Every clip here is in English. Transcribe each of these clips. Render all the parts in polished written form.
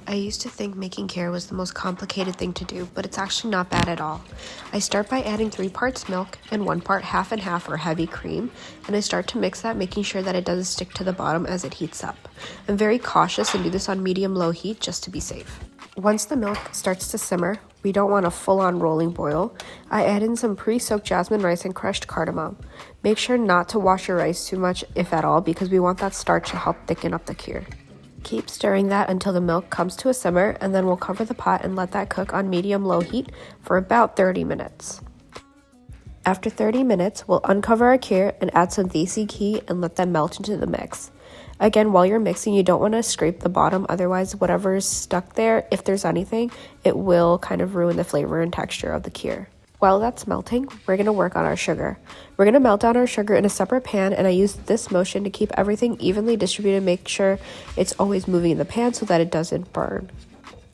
I used to think making kheer was the most complicated thing to do, but it's actually not bad at all. I start by adding 3 parts milk and 1 part half and half or heavy cream, and I start to mix that, making sure that it doesn't stick to the bottom as it heats up. I'm very cautious and do this on medium-low heat just to be safe. Once the milk starts to simmer, we don't want a full-on rolling boil. I add in some pre-soaked jasmine rice and crushed cardamom. Make sure not to wash your rice too much, if at all, because we want that starch to help thicken up the kheer. Keep stirring that until the milk comes to a simmer, and then we'll cover the pot and let that cook on medium-low heat for about 30 minutes. After 30 minutes, we'll uncover our kheer and add some Desi Kheer and let that melt into the mix. Again, while you're mixing, you don't want to scrape the bottom, otherwise whatever's stuck there, if there's anything, it will kind of ruin the flavor and texture of the kheer. While that's melting, we're going to work on our sugar. We're going to melt down our sugar in a separate pan, and I use this motion to keep everything evenly distributed and make sure it's always moving in the pan so that it doesn't burn.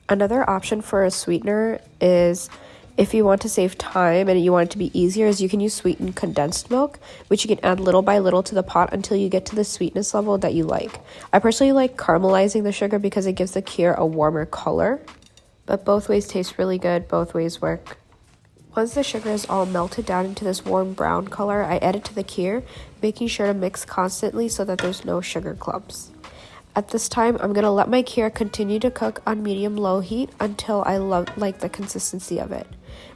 Another option for a sweetener is, if you want to save time and you want it to be easier, is you can use sweetened condensed milk, which you can add little by little to the pot until you get to the sweetness level that you like. I personally like caramelizing the sugar because it gives the kheer a warmer color, but both ways taste really good, both ways work. Once the sugar is all melted down into this warm brown color, I add it to the kheer, making sure to mix constantly so that there's no sugar clumps. At this time, I'm going to let my kheer continue to cook on medium-low heat until I like the consistency of it.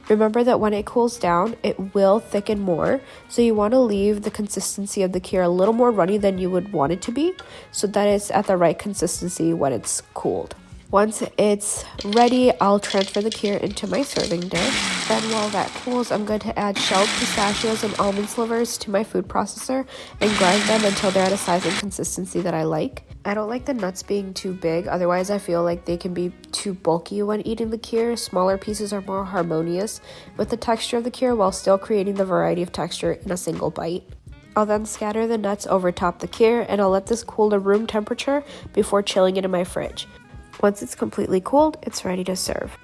Remember that when it cools down, it will thicken more, so you want to leave the consistency of the kheer a little more runny than you would want it to be, so that it's at the right consistency when it's cooled. Once it's ready, I'll transfer the kheer into my serving dish. Then while that cools, I'm going to add shelled pistachios and almond slivers to my food processor and grind them until they're at a size and consistency that I like. I don't like the nuts being too big, otherwise I feel like they can be too bulky when eating the kheer. Smaller pieces are more harmonious with the texture of the kheer while still creating the variety of texture in a single bite. I'll then scatter the nuts over top the kheer, and I'll let this cool to room temperature before chilling it in my fridge. Once it's completely cooled, it's ready to serve.